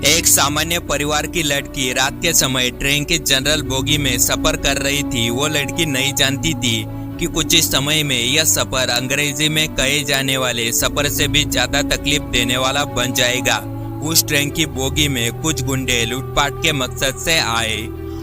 एक सामान्य परिवार की लड़की रात के समय ट्रेन के जनरल बोगी में सफर कर रही थी। वो लड़की नहीं जानती थी कि कुछ इस समय में यह सफर अंग्रेजी में कहे जाने वाले सफर से भी ज्यादा तकलीफ देने वाला बन जाएगा। उस ट्रेन की बोगी में कुछ गुंडे लूटपाट के मकसद से आए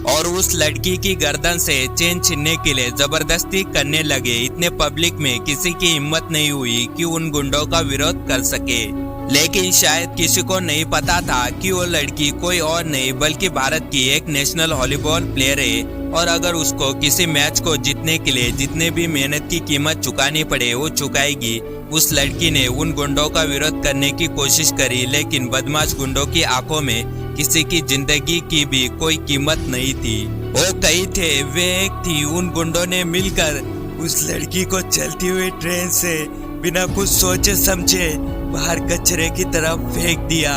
और उस लड़की की गर्दन से चेन छीनने के लिए जबरदस्ती करने लगे। इतने पब्लिक में किसी की हिम्मत नहीं हुई कि उन गुंडों का विरोध कर सके, लेकिन शायद किसी को नहीं पता था कि वो लड़की कोई और नहीं बल्कि भारत की एक नेशनल वॉलीबॉल प्लेयर है और अगर उसको किसी मैच को जीतने के लिए जितने भी मेहनत की कीमत चुकानी पड़े वो चुकाएगी। उस लड़की ने उन गुंडों का विरोध करने की कोशिश करी, लेकिन बदमाश गुंडों की आंखों में किसी की जिंदगी की भी कोई कीमत नहीं थी। वो कई थे, वे एक थी। उन गुंडों ने मिलकर उस लड़की को चलती हुई ट्रेन से बिना कुछ सोचे समझे बाहर कचरे की तरफ फेंक दिया।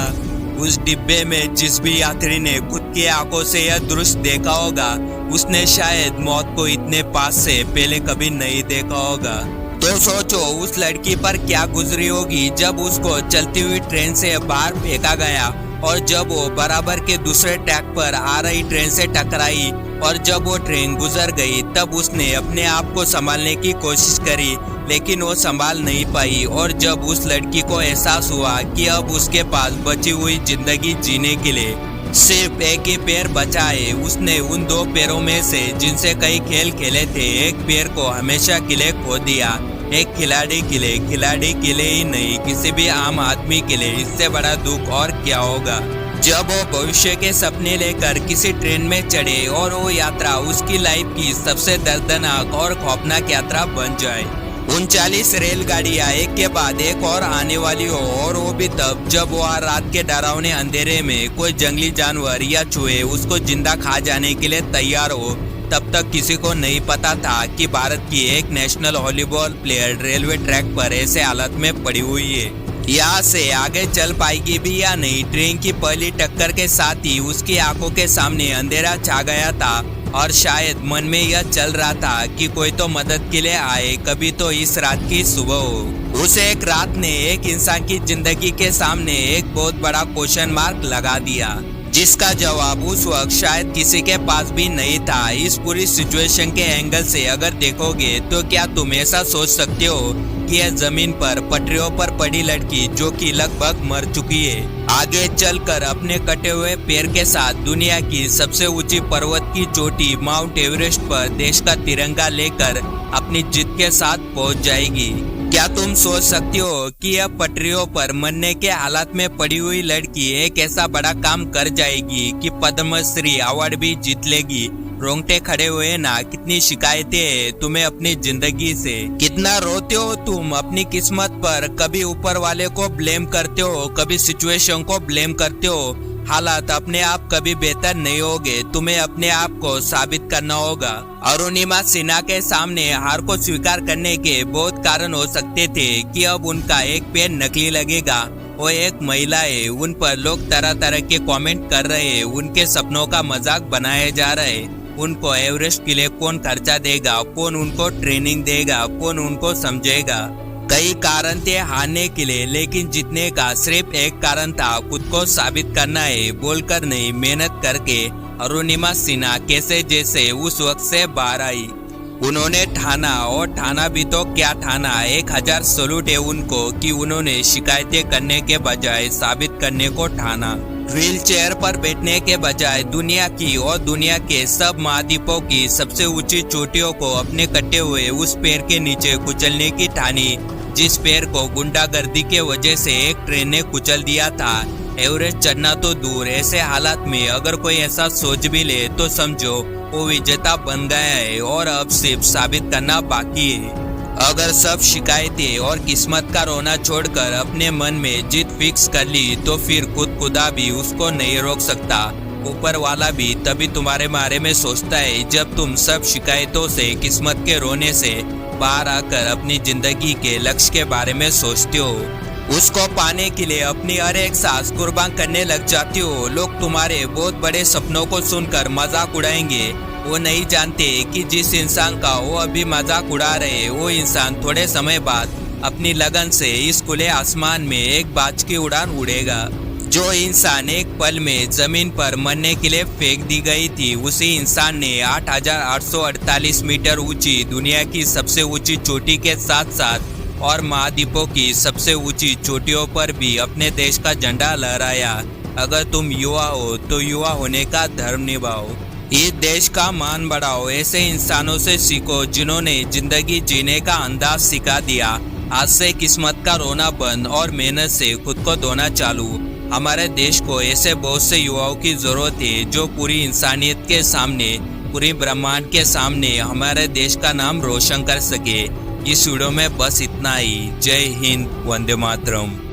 उस डिब्बे में जिस भी यात्री ने खुद की आंखों से यह दृश्य देखा होगा उसने शायद मौत को इतने पास से पहले कभी नहीं देखा होगा। तो सोचो उस लड़की पर क्या गुजरी होगी जब उसको चलती हुई ट्रेन से बाहर फेंका गया और जब वो बराबर के दूसरे ट्रैक पर आ रही ट्रेन से टकराई और जब वो ट्रेन गुजर गई तब उसने अपने आप को संभालने की कोशिश करी, लेकिन वो संभाल नहीं पाई। और जब उस लड़की को एहसास हुआ कि अब उसके पास बची हुई जिंदगी जीने के लिए सिर्फ एक ही पैर बचा है, उसने उन दो पैरों में से जिनसे कई खेल खेले थे एक पैर को हमेशा के लिए खो दिया। एक खिलाड़ी के लिए ही नहीं, किसी भी आम आदमी के लिए इससे बड़ा दुख और क्या होगा जब वो भविष्य के सपने लेकर किसी ट्रेन में चढ़े और वो यात्रा उसकी लाइफ की सबसे दर्दनाक और खौफनाक यात्रा बन जाए। 39 रेलगाड़ियां एक के बाद एक और आने वाली हो और वो भी तब जब वो रात के डरावने अंधेरे में कोई जंगली जानवर या चूहे उसको जिंदा खा जाने के लिए तैयार हो। तब तक किसी को नहीं पता था कि भारत की एक national volleyball player railway track पर ऐसे हालत में पड़ी हुई है। यहाँ से आगे चल पाएगी भी या नहीं। ट्रेन की पहली टक्कर के साथ ही उसकी आंखों के सामने अंधेरा छा गया था और शायद मन में यह चल रहा था कि कोई तो मदद के लिए आए, कभी तो इस रात की सुबह हो। उस एक रात ने एक इंसान की जिंदगी के सामने एक बहुत बड़ा क्वेश्चन मार्क लगा दिया, जिसका जवाब उस वक्त शायद किसी के पास भी नहीं था। इस पूरी सिचुएशन के एंगल से अगर देखोगे तो क्या तुम ऐसा सोच सकते हो कि यह जमीन पर पटरियों पर पड़ी लड़की जो कि लगभग मर चुकी है, आगे चलकर अपने कटे हुए पैर के साथ दुनिया की सबसे ऊंची पर्वत की चोटी माउंट एवरेस्ट पर देश का तिरंगा लेकर अपनी जीत के साथ पहुंच जाएगी? क्या तुम सोच सकती हो कि यह पटरियों पर मरने के हालात में पड़ी हुई लड़की एक ऐसा बड़ा काम कर जाएगी कि पद्मश्री अवार्ड भी जीत लेगी? रोंगटे खड़े हुए ना। कितनी शिकायतें हैं तुम्हें अपनी जिंदगी से, कितना रोते हो तुम अपनी किस्मत पर। कभी ऊपर वाले को ब्लेम करते हो, कभी सिचुएशन को ब्लेम करते हो। हालात अपने आप कभी बेहतर नहीं होगे, तुम्हें अपने आप को साबित करना होगा। अरुणिमा सिन्हा के सामने हार को स्वीकार करने के बहुत कारण हो सकते थे कि अब उनका एक पैर नकली लगेगा। वो एक महिला है, उन पर लोग तरह तरह के कमेंट कर रहे हैं, उनके सपनों का मजाक बनाया जा रहा है। उनको एवरेस्ट के लिए कौन खर्चा देगा, कौन उनको ट्रेनिंग देगा, कौन उनको समझेगा। कई कारण थे हारने के लिए, लेकिन जीतने का सिर्फ एक कारण था, खुद को साबित करना है, बोलकर नहीं मेहनत करके। अरुणिमा सिन्हा कैसे जैसे उस वक्त से बाहर आई। उन्होंने ठाना, और ठाना भी तो क्या ठाना, 1000 सैल्यूट है उनको कि उन्होंने शिकायतें करने के बजाय साबित करने को ठाना। व्हील चेयर पर बैठने के बजाय दुनिया की और दुनिया के सब महाद्वीपों की सबसे ऊंची चोटियों को अपने कटे हुए उस पैर के नीचे कुचलने की ठानी, जिस पैर को गुंडागर्दी के वजह से एक ट्रेन ने कुचल दिया था। एवरेस्ट चढ़ना तो दूर, ऐसे हालात में अगर कोई ऐसा सोच भी ले तो समझो वो विजेता बन गया है और अब सिर्फ साबित करना बाकी है। अगर सब शिकायतें और किस्मत का रोना छोड़कर अपने मन में जीत फिक्स कर ली तो फिर खुदा भी उसको नहीं रोक सकता। ऊपर वाला भी तभी तुम्हारे बारे में सोचता है जब तुम सब शिकायतों से, किस्मत के रोने से बाहर आकर अपनी जिंदगी के लक्ष्य के बारे में सोचते हो। उसको पाने के लिए अपनी हर एक सांस कुर्बान करने लग जाती हो। लोग तुम्हारे बहुत बड़े सपनों को सुनकर मजाक उड़ाएंगे। वो नहीं जानते कि जिस इंसान का वो अभी मजाक उड़ा रहे, वो इंसान थोड़े समय बाद अपनी लगन से इस खुले आसमान में एक बाज की उड़ान उड़ेगा। जो इंसान एक पल में जमीन पर मरने के लिए फेंक दी गई थी, उसी इंसान ने 8,848 मीटर ऊंची दुनिया की सबसे ऊंची चोटी के साथ साथ और महाद्वीपों की सबसे ऊंची चोटियों पर भी अपने देश का झंडा लहराया। अगर तुम युवा हो तो युवा होने का धर्म निभाओ, इस देश का मान बढ़ाओ। ऐसे इंसानों से सीखो जिन्होंने जिंदगी जीने का अंदाज सिखा दिया। आज से किस्मत का रोना बंद और मेहनत से खुद को धोना चालू। हमारे देश को ऐसे बहुत से युवाओं की जरूरत है जो पूरी इंसानियत के सामने, पूरी ब्रह्मांड के सामने हमारे देश का नाम रोशन कर सके। इस वीडियो में बस इतना ही। जय हिंद, वंदे मातरम।